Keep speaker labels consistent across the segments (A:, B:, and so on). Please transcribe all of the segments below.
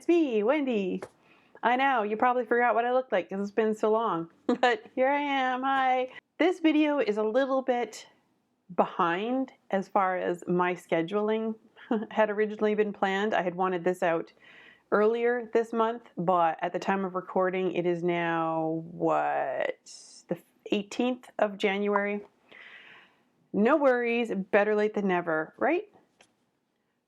A: it's me, Wendy. I know, you probably forgot what I look like because it's been so long, but here I am, hi. This video is a little bit behind as far as my scheduling had originally been planned. I had wanted this out earlier this month, but at the time of recording, it is now, the 18th of January. No worries, better late than never, right?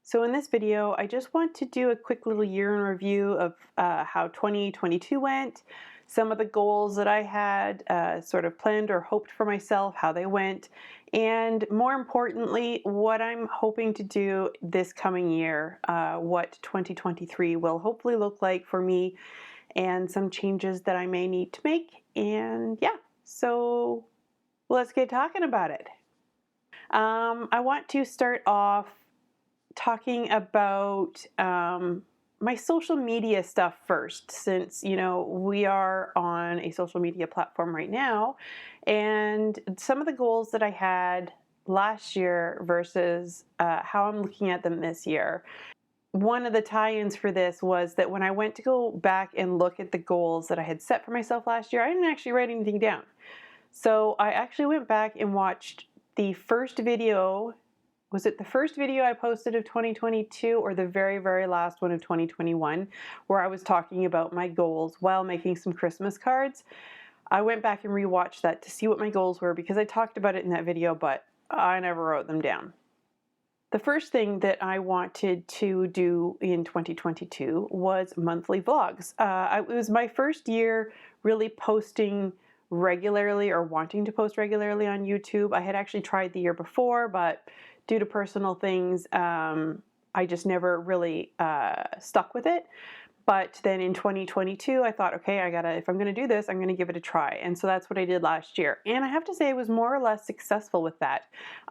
A: So in this video, I just want to do a quick little year in review of how 2022 went, some of the goals that I had sort of planned or hoped for myself, how they went, and more importantly, what I'm hoping to do this coming year, what 2023 will hopefully look like for me, and some changes that I may need to make. And yeah, so let's get talking about it. I want to start off talking about my social media stuff first, since we are on a social media platform right now, and some of the goals that I had last year versus how I'm looking at them this year. One of the tie-ins for this was that when I went to go back and look at the goals that I had set for myself last year, I didn't actually write anything down. So I actually went back and watched the first video. Was it the first video I posted of 2022 or the very, very last one of 2021, where I was talking about my goals while making some Christmas cards? I went back and rewatched that to see what my goals were because I talked about it in that video, but I never wrote them down. The first thing that I wanted to do in 2022 was monthly vlogs. It was my first year really posting regularly or wanting to post regularly on YouTube. I had actually tried the year before, but due to personal things, I just never really stuck with it. But then in 2022, I thought, okay, if I'm gonna do this, I'm gonna give it a try. And so that's what I did last year. And I have to say I was more or less successful with that.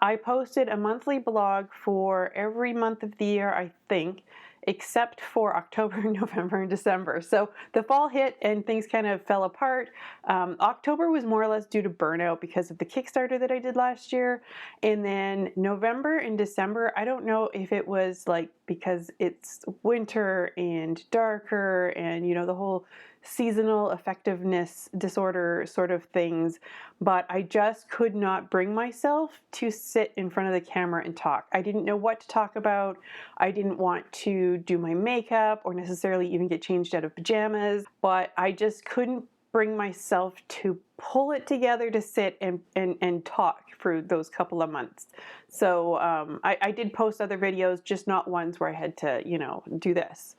A: I posted a monthly blog for every month of the year, I think, except for October, November, and December. So the fall hit and things kind of fell apart. October was more or less due to burnout because of the Kickstarter that I did last year. And then November and December, I don't know if it was like because it's winter and darker and the whole seasonal effectiveness disorder sort of things, but I just could not bring myself to sit in front of the camera and talk. I didn't know what to talk about. I didn't want to do my makeup or necessarily even get changed out of pajamas, but I just couldn't bring myself to pull it together to sit and talk for those couple of months. So I did post other videos, just not ones where I had to, do this.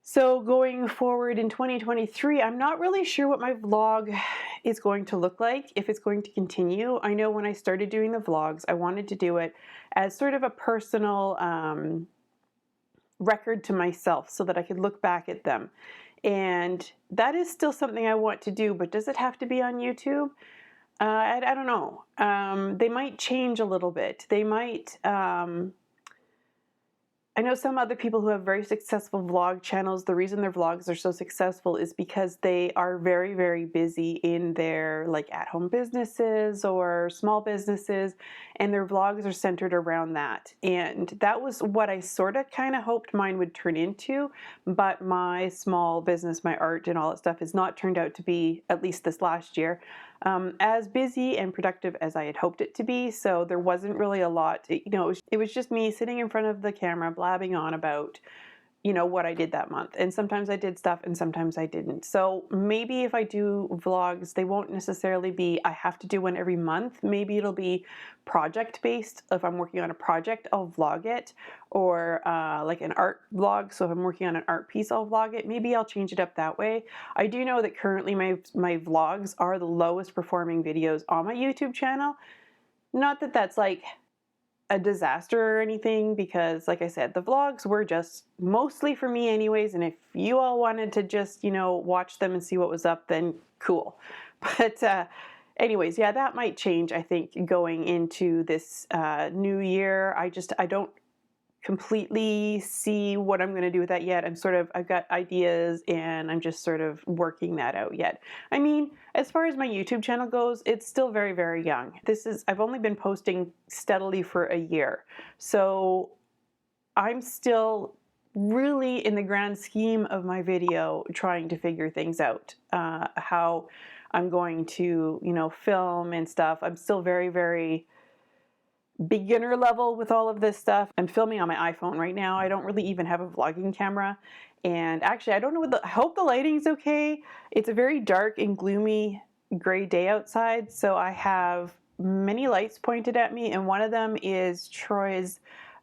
A: So going forward in 2023, I'm not really sure what my vlog is going to look like, if it's going to continue. I know when I started doing the vlogs, I wanted to do it as sort of a personal record to myself so that I could look back at them. And that is still something I want to do, but does it have to be on YouTube? I don't know. They might change a little bit. They might... I know some other people who have very successful vlog channels. The reason their vlogs are so successful is because they are very, very busy in their at-home businesses or small businesses, and their vlogs are centered around that. And that was what I sort of kind of hoped mine would turn into, but my small business, my art and all that stuff has not turned out to be, at least this last year, as busy and productive as I had hoped it to be. So there wasn't really a lot, it was just me sitting in front of the camera blabbing on about, what I did that month. And sometimes I did stuff and sometimes I didn't. So maybe if I do vlogs, they won't necessarily be, I have to do one every month. Maybe it'll be project based. If I'm working on a project, I'll vlog it, or like an art vlog. So if I'm working on an art piece, I'll vlog it. Maybe I'll change it up that way. I do know that currently my vlogs are the lowest performing videos on my YouTube channel. Not that that's like a disaster or anything, because like I said, the vlogs were just mostly for me anyways, and if you all wanted to just watch them and see what was up, then cool. But anyways, yeah, that might change, I think, going into this new year. I don't completely see what I'm going to do with that yet. I've got ideas and I'm just sort of working that out yet. I mean, as far as my YouTube channel goes, it's still very, very young. I've only been posting steadily for a year. So I'm still really, in the grand scheme of my video, trying to figure things out, how I'm going to, film and stuff. I'm still very, very beginner level with all of this stuff. I'm filming on my iPhone right now. I don't really even have a vlogging camera. And actually, I don't know I hope the lighting's okay. It's a very dark and gloomy gray day outside. So I have many lights pointed at me, and one of them is Troy's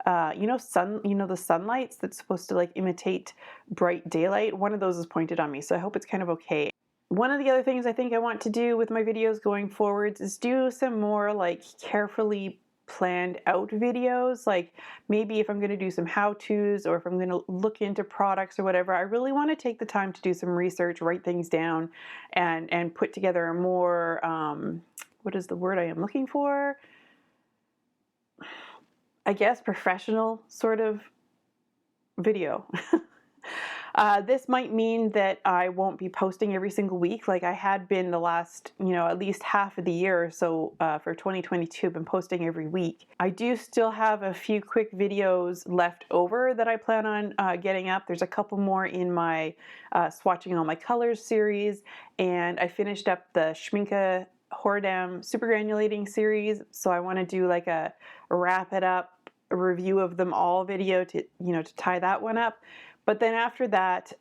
A: the sunlights that's supposed to like imitate bright daylight. One of those is pointed on me, so I hope it's kind of okay. One of the other things I think I want to do with my videos going forwards is do some more like carefully planned out videos. Like maybe if I'm going to do some how-tos, or if I'm going to look into products or whatever, I really want to take the time to do some research, write things down, and put together a more what is the word I am looking for? I guess professional sort of video. This might mean that I won't be posting every single week like I had been the last, at least half of the year or so for 2022. I've been posting every week. I do still have a few quick videos left over that I plan on getting up. There's a couple more in my swatching all my colors series, and I finished up the Schminke Hordam super granulating series, so I want to do like a wrap it up review of them all video to tie that one up. But then after that,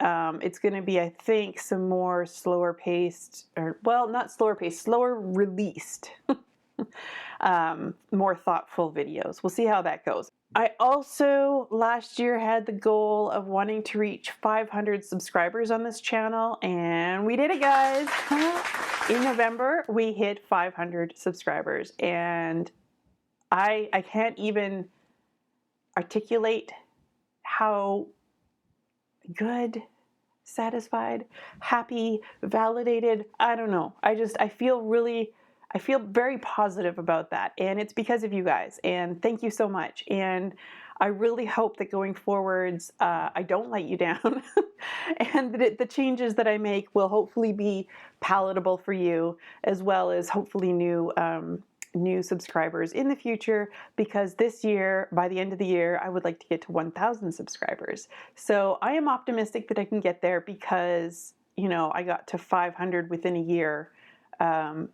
A: it's going to be, I think, some more slower paced, or well, not slower paced, slower released, more thoughtful videos. We'll see how that goes. I also last year had the goal of wanting to reach 500 subscribers on this channel, and we did it, guys. In November, we hit 500 subscribers, and I can't even articulate how good, satisfied, happy, validated, I don't know. I feel very positive about that. And it's because of you guys. And thank you so much. And I really hope that going forwards, I don't let you down. And that the changes that I make will hopefully be palatable for you, as well as hopefully new subscribers in the future, because this year, by the end of the year, I would like to get to 1,000 subscribers. So I am optimistic that I can get there, because I got to 500 within a year. I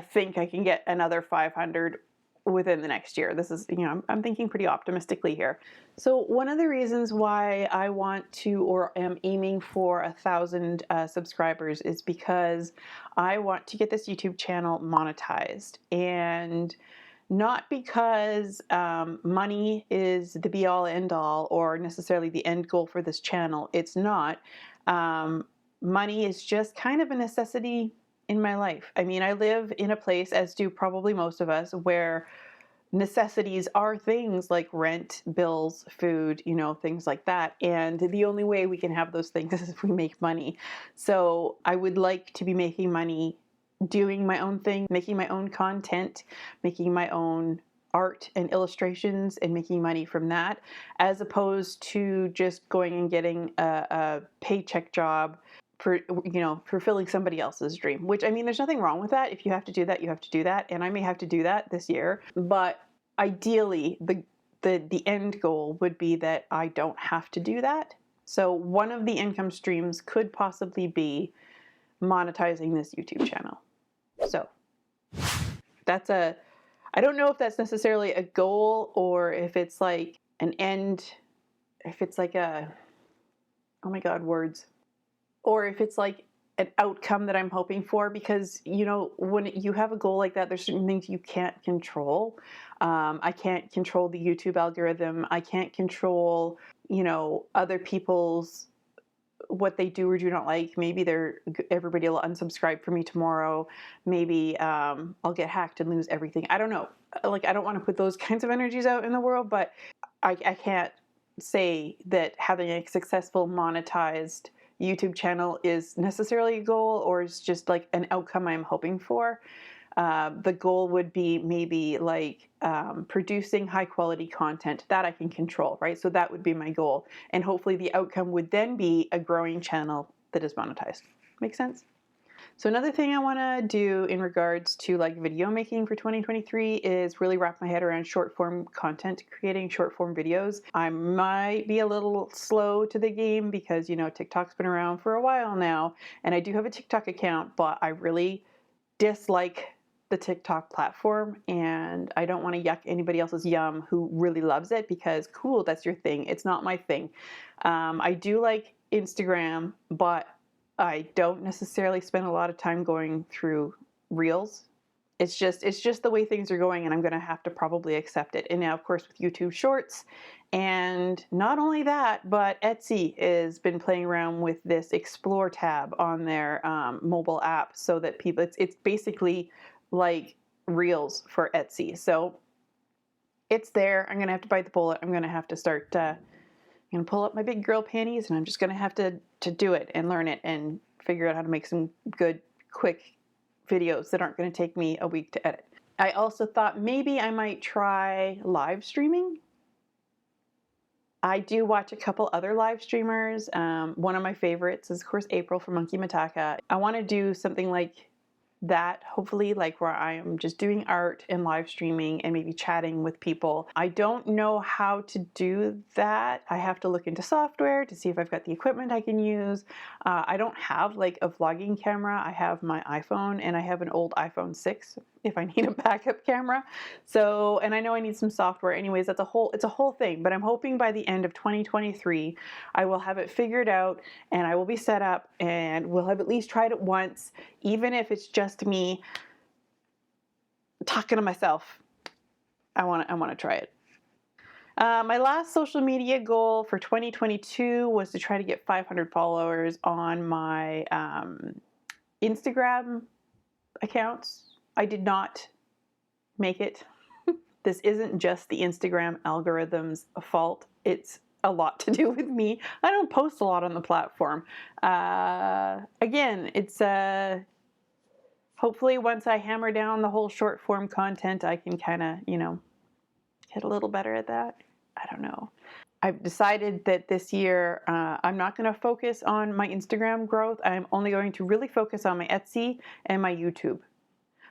A: think I can get another 500 within the next year. This is, I'm thinking pretty optimistically here. So one of the reasons why I want to, or am aiming for 1,000 subscribers, is because I want to get this YouTube channel monetized. And not because money is the be all end all, or necessarily the end goal for this channel. It's not. Money is just kind of a necessity in my life. I mean, I live in a place, as do probably most of us, where necessities are things like rent, bills, food, things like that. And the only way we can have those things is if we make money. So I would like to be making money doing my own thing, making my own content, making my own art and illustrations, and making money from that, as opposed to just going and getting a paycheck job for fulfilling somebody else's dream. Which, I mean, there's nothing wrong with that. If you have to do that, you have to do that, and I may have to do that this year. But ideally, the end goal would be that I don't have to do that. So one of the income streams could possibly be monetizing this YouTube channel. So I don't know if that's necessarily a goal, or if it's like an end, if it's like oh my God, words. Or if it's like an outcome that I'm hoping for, because, when you have a goal like that, there's certain things you can't control. I can't control the YouTube algorithm. I can't control, other people's, what they do or do not like. Maybe everybody will unsubscribe for me tomorrow. Maybe I'll get hacked and lose everything. I don't know. Like, I don't want to put those kinds of energies out in the world, but I can't say that having a successful monetized YouTube channel is necessarily a goal, or is just like an outcome I'm hoping for. The goal would be maybe like producing high quality content that I can control, right? So that would be my goal. And hopefully the outcome would then be a growing channel that is monetized. Make sense? So another thing I want to do in regards to like video making for 2023 is really wrap my head around short form content, creating short form videos. I might be a little slow to the game because, you know, TikTok's been around for a while now, and I do have a TikTok account, but I really dislike the TikTok platform, and I don't want to yuck anybody else's yum who really loves it, because cool, that's your thing. It's not my thing. I do like Instagram, but I don't necessarily spend a lot of time going through reels. It's just the way things are going, and I'm going to have to probably accept it. And now, of course, with YouTube Shorts, and not only that, but Etsy has been playing around with this Explore tab on their mobile app, so that people, it's basically like Reels for Etsy. So it's there. I'm going to have to bite the bullet. I'm going to have to start. I'm going to pull up my big girl panties, and I'm just going to have to do it and learn it and figure out how to make some good, quick videos that aren't going to take me a week to edit. I also thought maybe I might try live streaming. I do watch a couple other live streamers. One of my favorites is, of course, April from Monkey Mataka. I want to do something like that, hopefully, like where I am just doing art and live streaming and maybe chatting with people. I don't know how to do that. I have to look into software to see if I've got the equipment I can use. I don't have like a vlogging camera. I have my iPhone, and I have an old iPhone 6 if I need a backup camera. So, and I know I need some software. Anyways, it's a whole thing, but I'm hoping by the end of 2023, I will have it figured out, and I will be set up, and we'll have at least tried it once, even if it's just me talking to myself. I want to try it. My last social media goal for 2022 was to try to get 500 followers on my Instagram accounts. I did not make it. This isn't just the Instagram algorithm's fault. It's a lot to do with me. I don't post a lot on the platform. Again, it's hopefully once I hammer down the whole short form content, I can kind of, you know, get a little better at that. I don't know. I've decided that this year I'm not going to focus on my Instagram growth. I'm only going to really focus on my Etsy and my YouTube,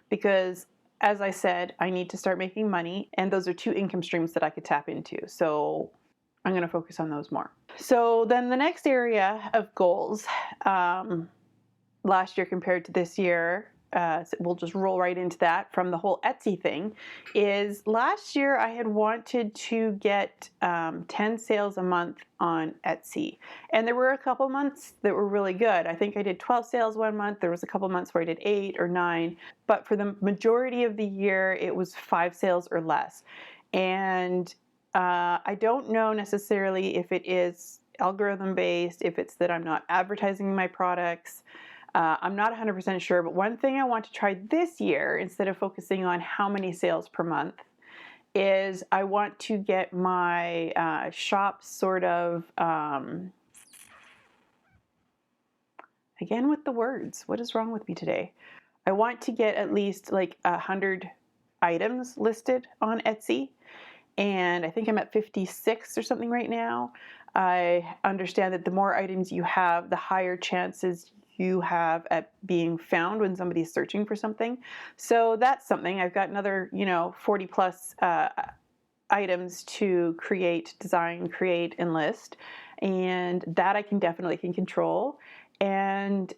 A: because as I said, I need to start making money, and those are two income streams that I could tap into. So I'm going to focus on those more. So then the next area of goals, last year compared to this year, so we'll just roll right into that from the whole Etsy thing, is last year I had wanted to get 10 sales a month on Etsy. And there were a couple months that were really good. I think I did 12 sales one month. There was a couple months where I did 8 or 9. But for the majority of the year, it was 5 sales or less. And I don't know necessarily if it is algorithm based, if it's that I'm not advertising my products. I'm not 100% sure, but one thing I want to try this year, instead of focusing on how many sales per month, is I want to get my shop sort of, again with the words, what is wrong with me today? I want to get at least like 100 items listed on Etsy, and I think I'm at 56 or something right now. I understand that the more items you have, the higher chances you have at being found when somebody's searching for something. So that's something. I've got another, 40 plus items to create, design, create, and list. And that I can definitely control. And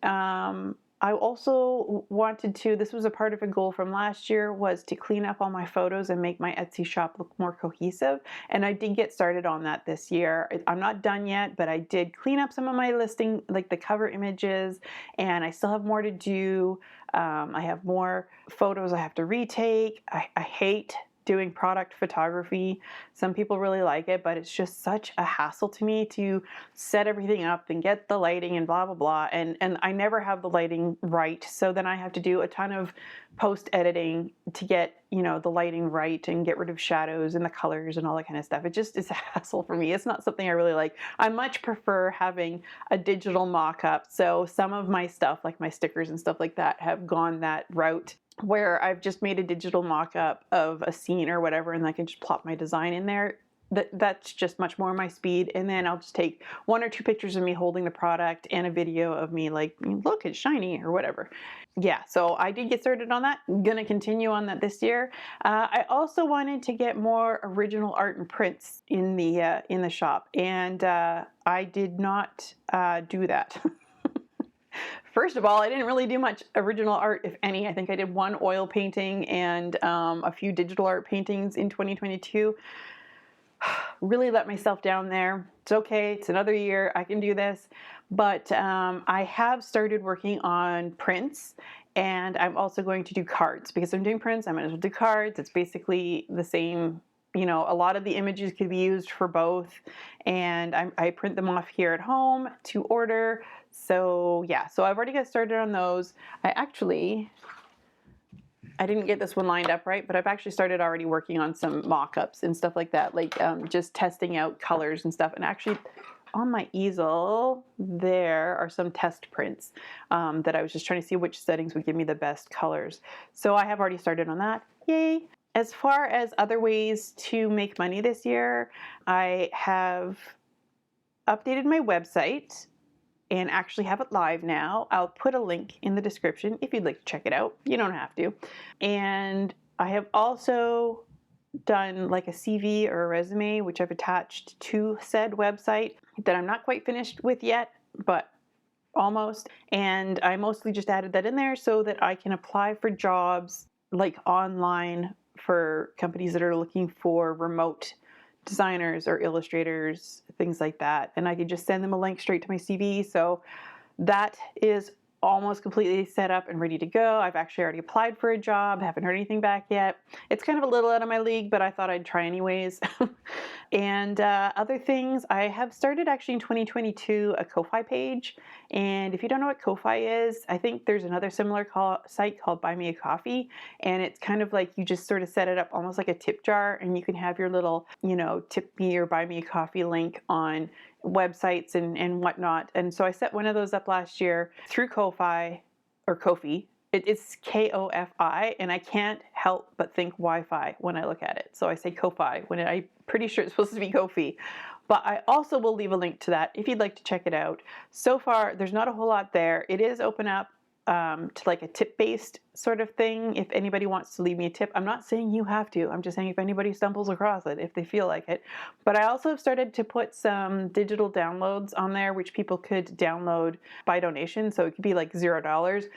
A: I also wanted to, this was a part of a goal from last year, was to clean up all my photos and make my Etsy shop look more cohesive. And I did get started on that this year. I'm not done yet, but I did clean up some of my listing, like the cover images, and I still have more to do. I have more photos I have to retake. I hate doing product photography. Some people really like it, but it's just such a hassle to me to set everything up and get the lighting and blah, blah, blah. And I never have the lighting right. So then I have to do a ton of post editing to get, the lighting right and get rid of shadows and the colors and all that kind of stuff. It just is a hassle for me. It's not something I really like. I much prefer having a digital mock-up. So some of my stuff, like my stickers and stuff like that, have gone that route, where I've just made a digital mock-up of a scene or whatever, and I can just plop my design in there. that's just much more my speed. And then I'll just take 1 or 2 pictures of me holding the product and a video of me like, look, it's shiny or whatever. Yeah, so I did get started on that. I'm gonna continue on that this year. I also wanted to get more original art and prints in the shop, and I did not do that. First of all, I didn't really do much original art, if any. I think I did 1 oil painting and a few digital art paintings in 2022. Really let myself down there. It's okay. It's another year. I can do this. But I have started working on prints, and I'm also going to do cards because I'm doing prints. I'm going to do cards. It's basically the same. You know, a lot of the images could be used for both, and I print them off here at home to order. So yeah, so I've already got started on those. I didn't get this one lined up right, but I've actually started already working on some mock-ups and stuff like that, like just testing out colors and stuff. And actually on my easel, there are some test prints that I was just trying to see which settings would give me the best colors. So I have already started on that. Yay! As far as other ways to make money this year, I have updated my website and actually have it live now. I'll put a link in the description if you'd like to check it out. You don't have to. And I have also done like a CV or a resume, which I've attached to said website that I'm not quite finished with yet, but almost. And I mostly just added that in there so that I can apply for jobs like online for companies that are looking for remote designers or illustrators, things like that. And I could just send them a link straight to my CV. So that is almost completely set up and ready to go. I've actually already applied for a job, haven't heard anything back yet. It's kind of a little out of my league, but I thought I'd try anyways. And other things, I have started actually in 2022 a Ko-Fi page. And if you don't know what Ko-Fi is, I think there's another similar site called Buy Me a Coffee. And it's kind of like you just sort of set it up almost like a tip jar, and you can have your little, tip me or buy me a coffee link on websites and whatnot. And so I set one of those up last year through Ko-Fi or Ko-fi. It's K-O-F-I, and I can't help but think Wi-Fi when I look at it. So I say Ko-Fi when I'm pretty sure it's supposed to be Ko-fi. But I also will leave a link to that if you'd like to check it out. So far, there's not a whole lot there. It is open up to like a tip-based sort of thing. If anybody wants to leave me a tip, I'm not saying you have to. I'm just saying if anybody stumbles across it, if they feel like it. But I also have started to put some digital downloads on there, which people could download by donation. So it could be like $0.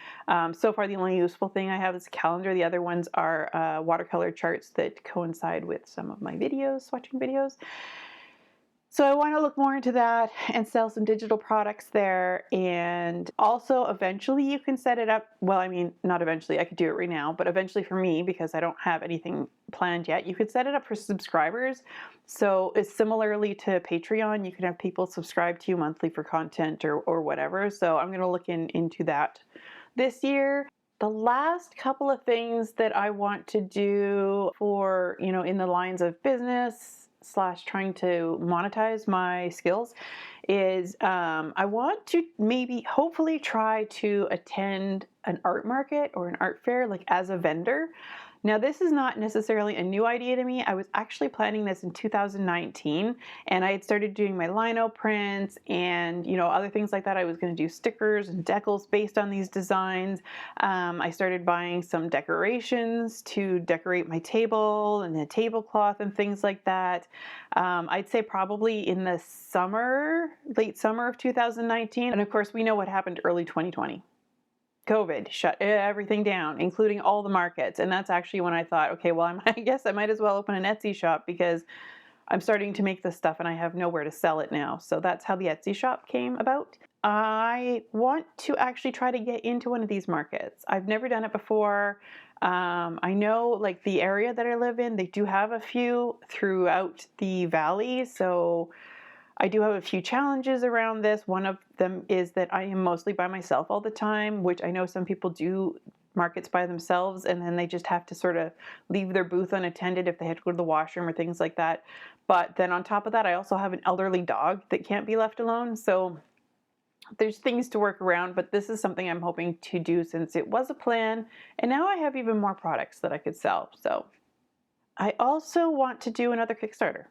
A: So far, the only useful thing I have is a calendar. The other ones are watercolor charts that coincide with some of my videos, swatching videos. So I want to look more into that and sell some digital products there. And also eventually you can set it up. Well, I mean, not eventually, I could do it right now, but eventually for me, because I don't have anything planned yet, you could set it up for subscribers. So it's similarly to Patreon. You can have people subscribe to you monthly for content or whatever. So I'm going to look into that this year. The last couple of things that I want to do for, in the lines of business / trying to monetize my skills is I want to hopefully try to attend an art market or an art fair like as a vendor. Now, this is not necessarily a new idea to me. I was actually planning this in 2019, and I had started doing my lino prints and, other things like that. I was going to do stickers and decals based on these designs. I started buying some decorations to decorate my table and the tablecloth and things like that. I'd say probably in the late summer of 2019. And of course, we know what happened early 2020. COVID shut everything down, including all the markets. And that's actually when I thought, okay, well, I guess I might as well open an Etsy shop because I'm starting to make this stuff and I have nowhere to sell it now. So that's how the Etsy shop came about. I want to actually try to get into one of these markets. I've never done it before. I know like the area that I live in, they do have a few throughout the valley. So I do have a few challenges around this. One of them is that I am mostly by myself all the time, which I know some people do markets by themselves, and then they just have to sort of leave their booth unattended if they have to go to the washroom or things like that. But then on top of that, I also have an elderly dog that can't be left alone. So there's things to work around, but this is something I'm hoping to do since it was a plan. And now I have even more products that I could sell. So I also want to do another Kickstarter.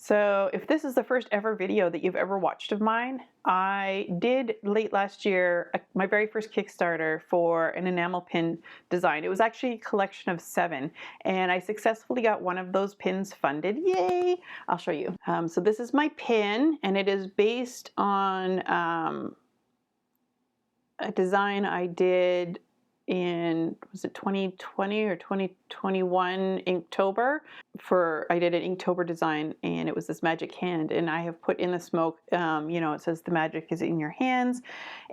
A: So if this is the first ever video that you've ever watched of mine, I did late last year my very first Kickstarter for an enamel pin design. It was actually a collection of 7, and I successfully got one of those pins funded. Yay! I'll show you. So this is my pin, and it is based on a design I did in, was it 2020 or 2021 Inktober? I did an Inktober design, and it was this magic hand, and I have put in the smoke, you know, it says the magic is in your hands,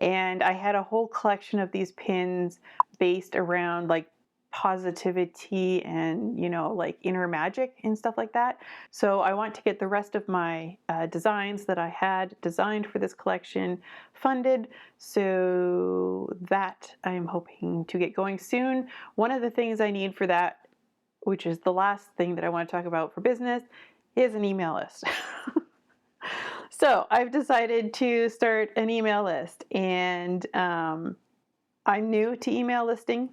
A: and I had a whole collection of these pins based around like positivity and, you know, like inner magic and stuff like that. So I want to get the rest of my designs that I had designed for this collection funded, so that I am hoping to get going soon. One of the things I need for that, which is the last thing that I want to talk about for business, is an email list. So I've decided to start an email list, and I'm new to email listing.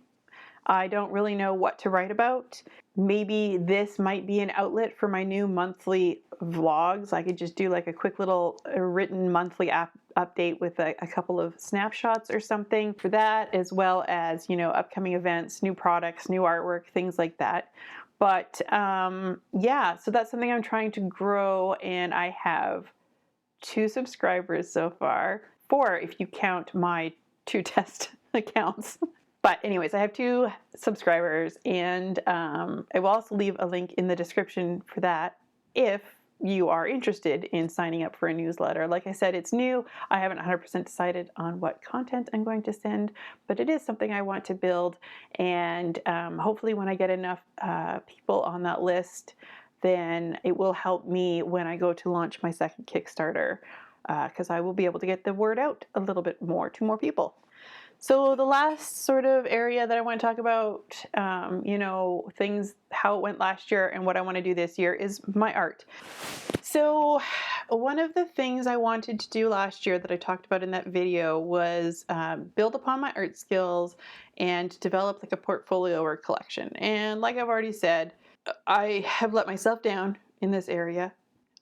A: I don't really know what to write about. Maybe this might be an outlet for my new monthly vlogs. I could just do like a quick little written monthly update with a couple of snapshots or something for that, as well as, you know, upcoming events, new products, new artwork, things like that. But yeah, so that's something I'm trying to grow, and I have 2 subscribers so far. 4 if you count my 2 test accounts. But anyways, I have 2 subscribers, and I will also leave a link in the description for that if you are interested in signing up for a newsletter. Like I said, it's new. I haven't 100% decided on what content I'm going to send, but it is something I want to build, and hopefully when I get enough people on that list, then it will help me when I go to launch my second Kickstarter, because I will be able to get the word out a little bit more to more people. So the last sort of area that I want to talk about, you know, things, how it went last year and what I want to do this year, is my art. So one of the things I wanted to do last year that I talked about in that video was build upon my art skills and develop like a portfolio or collection. And like I've already said, I have let myself down in this area.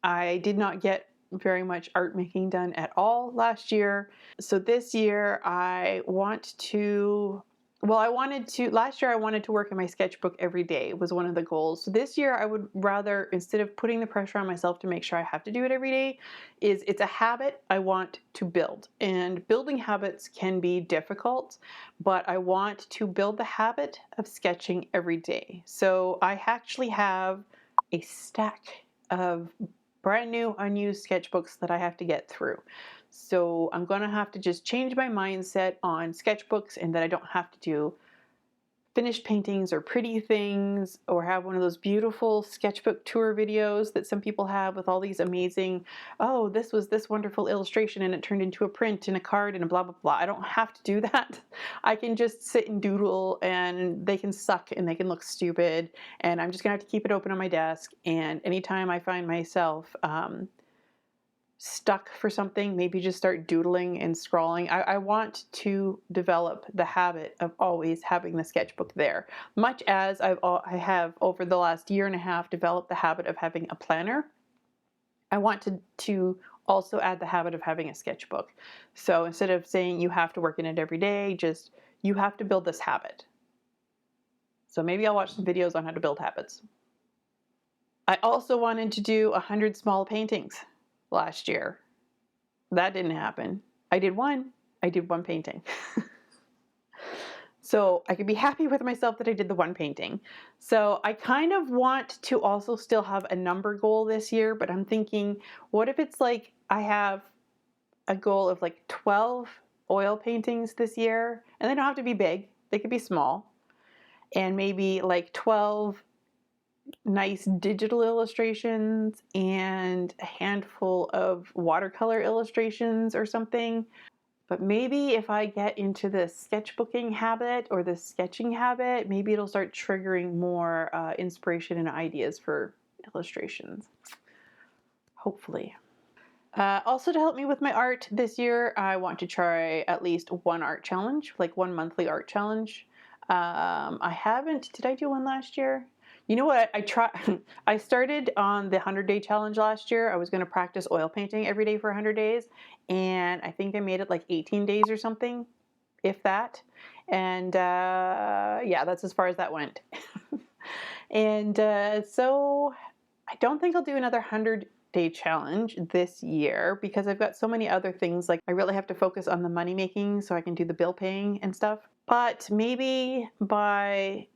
A: I did not get very much art making done at all last year. So this year I want to, last year I wanted to work in my sketchbook every day was one of the goals. So this year I would rather, instead of putting the pressure on myself to make sure I have to do it every day, it's a habit I want to build. And building habits can be difficult, but I want to build the habit of sketching every day. So I actually have a stack of brand new unused sketchbooks that I have to get through. So I'm going to have to just change my mindset on sketchbooks, and that I don't have to do finished paintings or pretty things, or have one of those beautiful sketchbook tour videos that some people have with all these amazing, oh, this was this wonderful illustration and it turned into a print and a card and a blah, blah, blah. I don't have to do that. I can just sit and doodle, and they can suck and they can look stupid, and I'm just gonna have to keep it open on my desk. And anytime I find myself stuck for something, maybe just start doodling and scrawling. I want to develop the habit of always having the sketchbook there, much as I have over the last year and a half developed the habit of having a planner. I want to also add the habit of having a sketchbook. So instead of saying you have to work in it every day, just you have to build this habit. So maybe I'll watch some videos on how to build habits. I also wanted to do 100 small paintings last year. That didn't happen. I did one painting. So I could be happy with myself that I did the one painting. So I kind of want to also still have a number goal this year, but I'm thinking, what if it's like I have a goal of like 12 oil paintings this year, and they don't have to be big, they could be small, and maybe like 12 nice digital illustrations and a handful of watercolor illustrations or something. But maybe if I get into the sketchbooking habit or the sketching habit, maybe it'll start triggering more inspiration and ideas for illustrations. Hopefully. Also, to help me with my art this year, I want to try at least one art challenge, like one monthly art challenge. I haven't, did I do one last year? You know what? I started on the 100-day challenge last year. I was going to practice oil painting every day for 100 days, and I think I made it like 18 days or something, if that. And yeah, that's as far as that went. And so I don't think I'll do another 100-day challenge this year because I've got so many other things. Like, I really have to focus on the money making so I can do the bill paying and stuff. But maybe by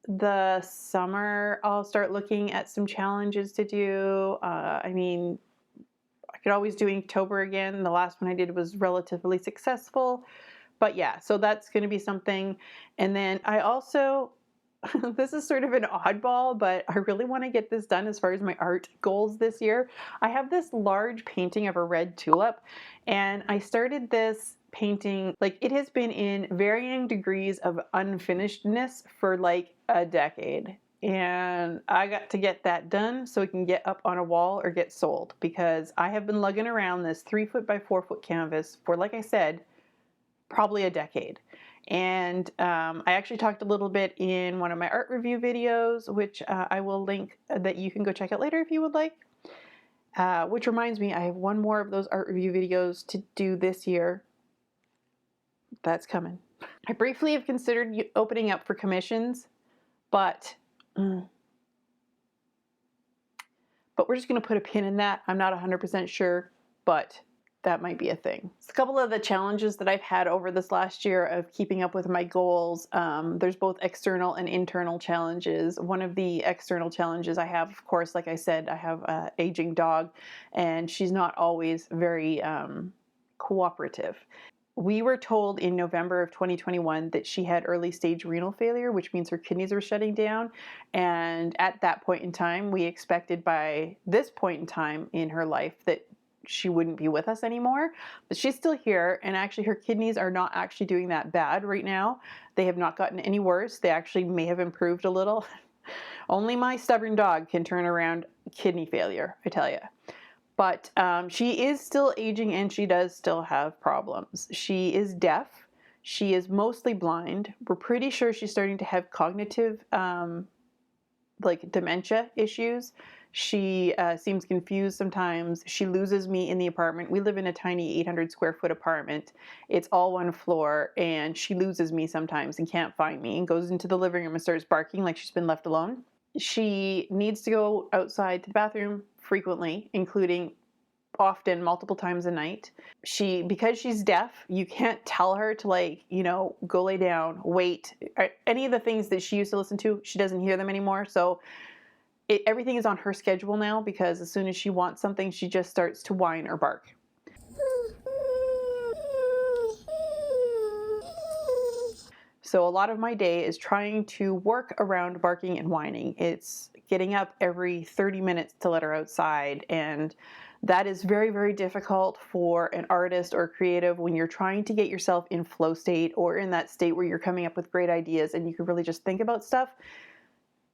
A: the summer, I'll start looking at some challenges to do. I mean, I could always do Inktober again. The last one I did was relatively successful. But yeah, so that's going to be something. And then I also, this is sort of an oddball, but I really want to get this done as far as my art goals this year. I have this large painting of a red tulip, and I started this painting, like, it has been in varying degrees of unfinishedness for like a decade. And I got to get that done so it can get up on a wall or get sold, because I have been lugging around this 3 foot by 4 foot canvas for, like I said, probably a decade. And I actually talked a little bit in one of my art review videos, which I will link, that you can go check out later if you would like. Which reminds me, I have one more of those art review videos to do this year. That's coming. I briefly have considered opening up for commissions, but we're just going to put a pin in that. I'm not 100% sure, but that might be a thing. It's a couple of the challenges that I've had over this last year of keeping up with my goals. There's both external and internal challenges. One of the external challenges I have, of course, like I said, I have an aging dog, and she's not always very cooperative. We were told in November of 2021 that she had early stage renal failure, which means her kidneys were shutting down. And at that point in time, we expected by this point in time in her life that she wouldn't be with us anymore. But she's still here, and actually her kidneys are not actually doing that bad right now. They have not gotten any worse. They actually may have improved a little. Only my stubborn dog can turn around kidney failure, I tell you. But she is still aging, and she does still have problems. She is deaf. She is mostly blind. We're pretty sure she's starting to have cognitive, like dementia issues. She seems confused sometimes. She loses me in the apartment. We live in a tiny 800 square foot apartment. It's all one floor, and she loses me sometimes and can't find me and goes into the living room and starts barking like she's been left alone. She needs to go outside to the bathroom frequently, including often multiple times a night. Because she's deaf, you can't tell her to, like, go lay down, wait. Any of the things that she used to listen to, she doesn't hear them anymore. So everything is on her schedule now, because as soon as she wants something, she just starts to whine or bark. So a lot of my day is trying to work around barking and whining. It's getting up every 30 minutes to let her outside, and that is very, very difficult for an artist or creative when you're trying to get yourself in flow state, or in that state where you're coming up with great ideas and you can really just think about stuff.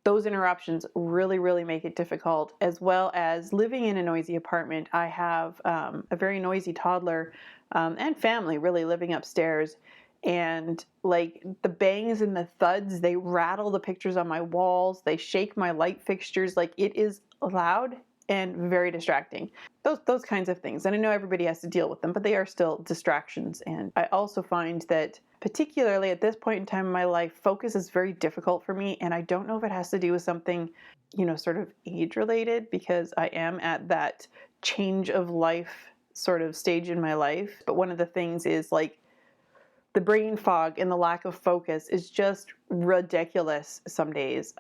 A: Those interruptions really, really make it difficult, as well as living in a noisy apartment. I have a very noisy toddler and family really living upstairs. And like the bangs and the thuds, they rattle the pictures on my walls. They shake my light fixtures. Like, it is loud and very distracting. Those kinds of things. And I know everybody has to deal with them, but they are still distractions. And I also find that, particularly at this point in time in my life, focus is very difficult for me. And I don't know if it has to do with something, sort of age related, because I am at that change of life sort of stage in my life. But one of the things is, like, the brain fog and the lack of focus is just ridiculous some days.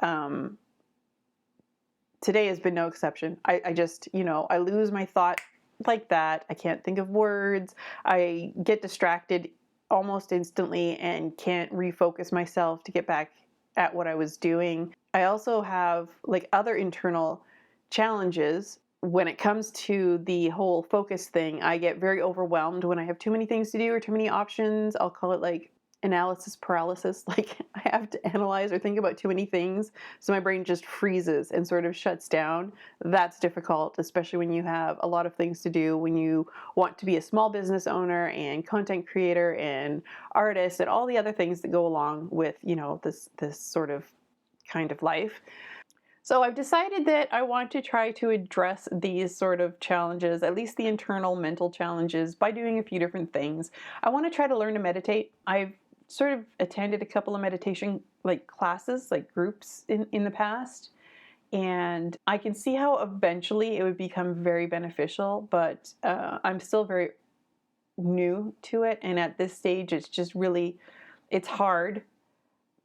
A: Today has been no exception. I just, I lose my thought like that. I can't think of words. I get distracted almost instantly and can't refocus myself to get back at what I was doing. I also have like other internal challenges. When it comes to the whole focus thing, I get very overwhelmed when I have too many things to do or too many options. I'll call it like analysis paralysis. Like, I have to analyze or think about too many things, so my brain just freezes and sort of shuts down. That's difficult, especially when you have a lot of things to do, when you want to be a small business owner and content creator and artist and all the other things that go along with, this sort of kind of life. So I've decided that I want to try to address these sort of challenges, at least the internal mental challenges, by doing a few different things. I want to try to learn to meditate. I've sort of attended a couple of meditation classes, like groups in the past. And I can see how eventually it would become very beneficial, but I'm still very new to it. And at this stage, it's just really, it's hard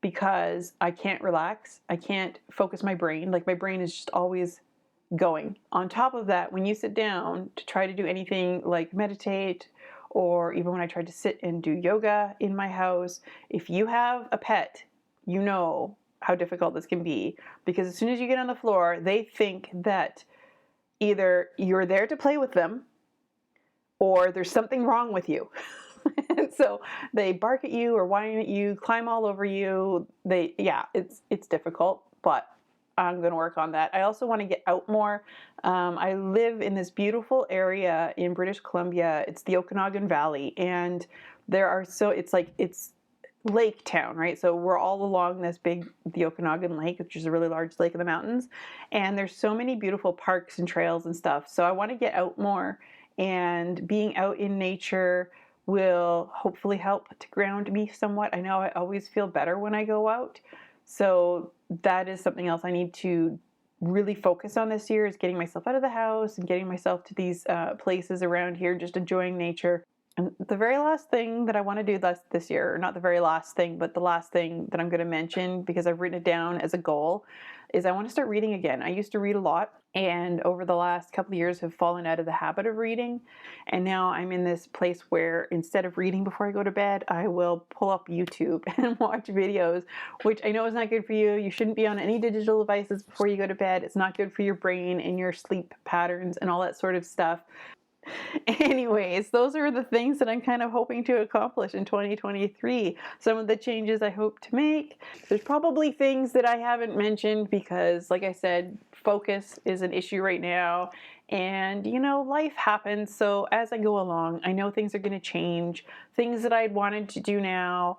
A: because I can't relax. I can't focus my brain. Like, my brain is just always going. On top of that, when you sit down to try to do anything like meditate, or even when I tried to sit and do yoga in my house, if you have a pet, you know how difficult this can be, because as soon as you get on the floor, they think that either you're there to play with them or there's something wrong with you. And so they bark at you or whine at you, climb all over you. It's difficult, but I'm going to work on that. I also want to get out more. I live in this beautiful area in British Columbia. It's the Okanagan Valley, and it's lake town, right? So we're all along the Okanagan Lake, which is a really large lake in the mountains, and there's so many beautiful parks and trails and stuff. So I want to get out more, and being out in nature will hopefully help to ground me somewhat. I know I always feel better when I go out. So that is something else I need to really focus on this year, is getting myself out of the house and getting myself to these places around here, just enjoying nature. And the very last thing that I want to do this year, or not the very last thing, but the last thing that I'm going to mention, because I've written it down as a goal, is I want to start reading again. I used to read a lot, and over the last couple of years have fallen out of the habit of reading. And now I'm in this place where instead of reading before I go to bed, I will pull up YouTube and watch videos, which I know is not good for you. You shouldn't be on any digital devices before you go to bed. It's not good for your brain and your sleep patterns and all that sort of stuff. Anyways, those are the things that I'm kind of hoping to accomplish in 2023. Some of the changes I hope to make. There's probably things that I haven't mentioned because, like I said, focus is an issue right now. And, life happens. So as I go along, I know things are going to change. Things that I'd wanted to do now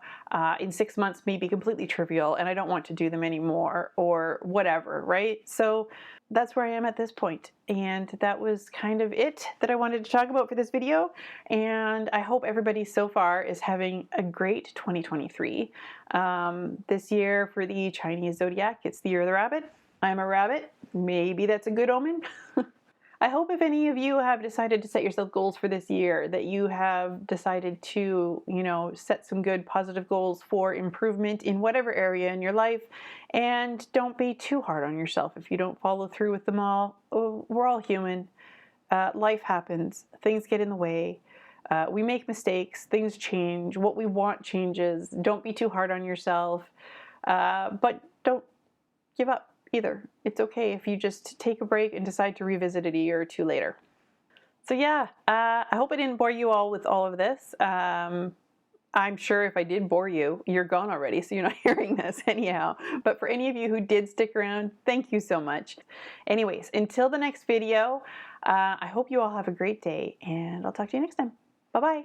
A: in 6 months may be completely trivial, and I don't want to do them anymore, or whatever, right? So that's where I am at this point. And that was kind of it that I wanted to talk about for this video. And I hope everybody so far is having a great 2023. This year for the Chinese zodiac, it's the year of the rabbit. I'm a rabbit. Maybe that's a good omen. I hope if any of you have decided to set yourself goals for this year, that you have decided to, set some good positive goals for improvement in whatever area in your life, and don't be too hard on yourself if you don't follow through with them all. We're all human. Life happens. Things get in the way. We make mistakes. Things change. What we want changes. Don't be too hard on yourself, but don't give up either. It's okay if you just take a break and decide to revisit it a year or two later. So yeah, I hope I didn't bore you all with all of this. I'm sure if I did bore you, you're gone already, so you're not hearing this anyhow. But for any of you who did stick around, thank you so much. Anyways, until the next video, I hope you all have a great day, and I'll talk to you next time. Bye-bye.